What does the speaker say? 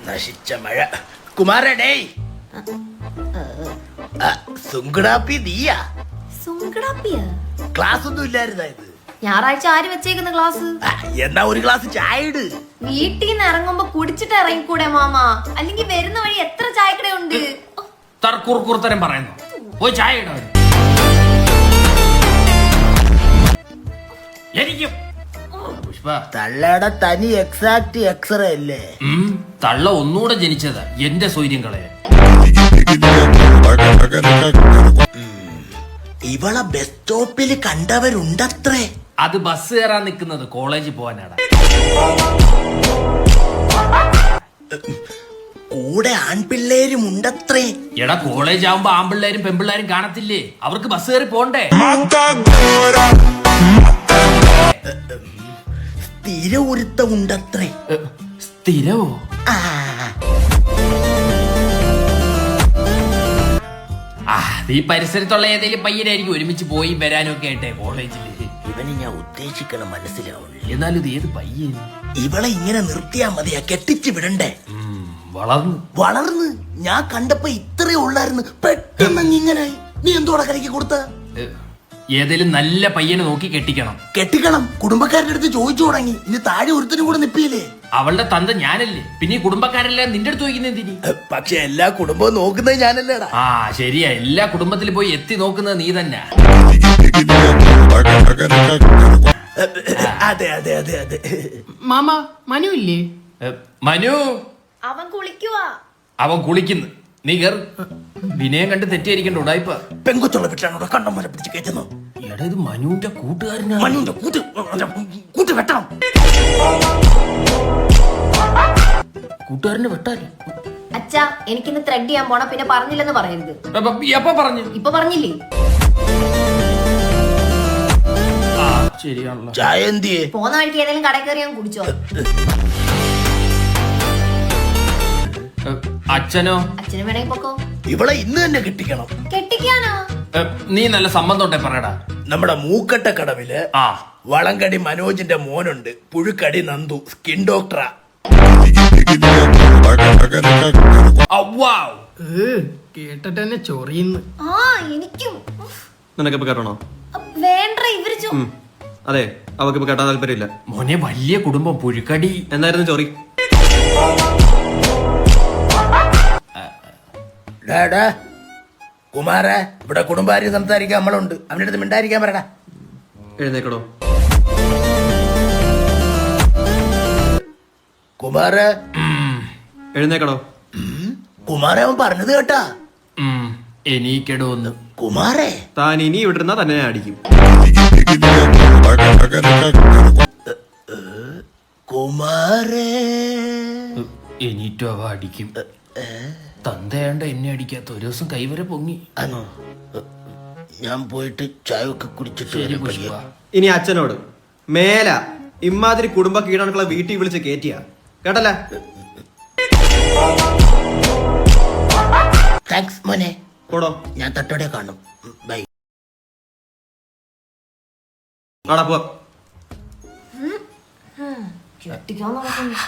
നശിച്ച മഴ. കുമാരടേ, സുങ്കടാപ്പി നീയാ? ക്ലാസ് ഒന്നും ഇല്ലായിരുന്നായത്? ഞായറാഴ്ച ആര് വെച്ചേക്കുന്ന ക്ലാസ്? എന്നാ ഒരു ഗ്ലാസ് ചായ ഇട്. വീട്ടിൽ നിന്ന് ഇറങ്ങുമ്പോ കുടിച്ചിട്ട് ഇറങ്ങിക്കൂടെ മാമ? അല്ലെങ്കിൽ വരുന്ന വഴി എത്ര ചായക്കടയുണ്ട്? തർക്കുറുത്തരം പറയുന്നു. പോയി ചായ ഇട. എനിക്കും പുഷ്പ തള്ളയുടെ തനി എക്സാക്ട് എക്സ്റേ അല്ലേ? തള്ള ഒന്നുകൂടെ ജനിച്ചതാ എന്റെ സൗര്യം കളയാൻ. ഇവളെ ബസ് സ്റ്റോപ്പിൽ കണ്ടവരുണ്ടത്രേ. അത് ബസ് കയറാൻ നിൽക്കുന്നത് കോളേജിൽ പോവാനാണ്. കൂടെ ആൺപിള്ളേരും ഉണ്ടത്രേ. എടാ, കോളേജ് ആവുമ്പോ ആൺപിള്ളേരും പെൺപിള്ളേരും കാണത്തില്ലേ? അവർക്ക് ബസ് കയറി പോണ്ടേ? സ്ഥിര ഒരുത്ത ഉണ്ടത്രേ. സ്ഥിരവോ? ഈ പരിസരത്തുള്ള ഏതെങ്കിലും പയ്യനായിരിക്കും ഒരുമിച്ച് പോയി വരാനും ഒക്കെ ആയിട്ടെ കോളേജിൽ. ഇവന് ഞാൻ ഉദ്ദേശിക്കണ മനസ്സിലാവുന്നില്ല. എന്നാലും ഇത് ഏത് പയ്യൻ? ഇവളെ ഇങ്ങനെ നിർത്തിയാ മതിയാ, കെട്ടിച്ച് വിടണ്ടേ? വളർന്ന് ഞാൻ കണ്ടപ്പോ ഇത്രേ ഉള്ളായിരുന്നു, പെട്ടെന്ന് ഇങ്ങനായി. നീ എന്തോടെ കലക്കി കൊടുത്ത? ഏതെങ്കിലും നല്ല പയ്യനെ നോക്കി കെട്ടിക്കണം. കുടുംബക്കാരുടെ അടുത്ത് ചോദിച്ചു തുടങ്ങി. ഇനി താഴെ ഒരുത്തിനും കൂടെ നിപ്പിയില്ലേ? അവളുടെ തന്ത ഞാനല്ലേ, പിന്നെ ഈ കുടുംബക്കാരെല്ലാം നിന്റെ അടുത്ത് ചോദിക്കുന്ന എന്തിനി? പക്ഷെ എല്ലാ കുടുംബവും നോക്കുന്നത് ഞാനല്ലേടാ. ശരിയാ, എല്ലാ കുടുംബത്തിലും പോയി എത്തി നോക്കുന്നത് നീ തന്നെ. അതെ അതെ അതെ അതെ. മാമ മനു ഇല്ലേ? മനു അവൻ കുളിക്കുന്നു. നീ കേറ്. വിനയം കണ്ട് തെറ്റിയിരിക്കണ്ട ഉടായിപ്പ. പെങ്കൊച്ചുള്ള വീട്ടിലാണ് കണ്ടം പിടിച്ച് കയറ്റുന്നു. എടാ, ഇത് മനുവിന്റെ കൂട്ടുകാരനാണ്. മനുവിന്റെ കൂട്ട് വെട്ടണം. കൂട്ടുകാരനെ വെട്ടാനോ? അച്ഛാ, എനിക്കിന്ന് ത്രെഡ് ചെയ്യാൻ പോണ, പിന്നെ പറഞ്ഞില്ലെന്ന് പറയരുത്. എപ്പോ പറഞ്ഞു? ഇപ്പൊ പറഞ്ഞില്ലേ? ശരിയാണല്ലോ. ചായ എന്തിയെ? പോന്ന വഴിക്ക് ഏതെങ്കിലും കടയിൽ കയറി ഞാൻ കുടിച്ചോ. അച്ഛനോ? അച്ഛനും വേണമെങ്കിൽ പൊക്കോ. ഇവളെ ഇന്ന് തന്നെ കെട്ടിക്കണം. കെട്ടിക്കാനോ? നീ നല്ല സംബന്ധോട്ടെ പറയടാ. നമ്മുടെ മൂക്കട്ട കടവില് വളങ്കടി മനോജിന്റെ മോനുണ്ട്. പുഴുക്കടി നന്ദു, സ്കിൻ ഡോക്ടറാ. കേട്ടിട്ട് തന്നെ ചൊറിയുന്നു. എനിക്കും. നിനക്കിപ്പോ കേട്ടണോ? വേണ്ട, ഇവര് അതെ, അവക്കിപ്പോ കേട്ടാൻ താല്പര്യമില്ല. മോനെ, വലിയ കുടുംബം, പുഴുക്കടി. എന്തായിരുന്നു ചൊറി? കുമാര, ഇവിടെ കുടുംബാരി സംസാരിക്കാൻ നമ്മളുണ്ട്. അവന്റെ അടുത്ത് മിണ്ടായിരിക്കാൻ പറയടാ. എഴുന്നേക്കടോ. കുമാര, എഴുന്നേക്കടോ. കുമാര, അവൻ പറഞ്ഞത് കേട്ടാ? എണീക്കടോ ഒന്ന്. കുമാരേ, താൻ ഇനി വിട്ടിരുന്നാ തന്നെ അടിക്കും. കുമാരേ, എണീറ്റോ അവ അടിക്കും. തന്തയാണ്ട എന്നെ അടിക്കാത്ത ഒരു ദിവസം കൈവരെ പൊങ്ങി. ഞാൻ പോയിട്ട് ചായ ഒക്കെ കുടിച്ചിട്ട്. ഇനി അച്ഛനോട് മേല ഇമാതിരി കുടുംബ കീടാണുക്കളെ വീട്ടിൽ വിളിച്ച് കേറ്റിയ കേട്ടല്ലേ? താങ്ക്സ് മോനെ. പോടോ. ഞാൻ തട്ടോടെ കാണും. ബൈ. ആടാ പോ. കെട്ടിക്കാൻ നടക്കുന്നു.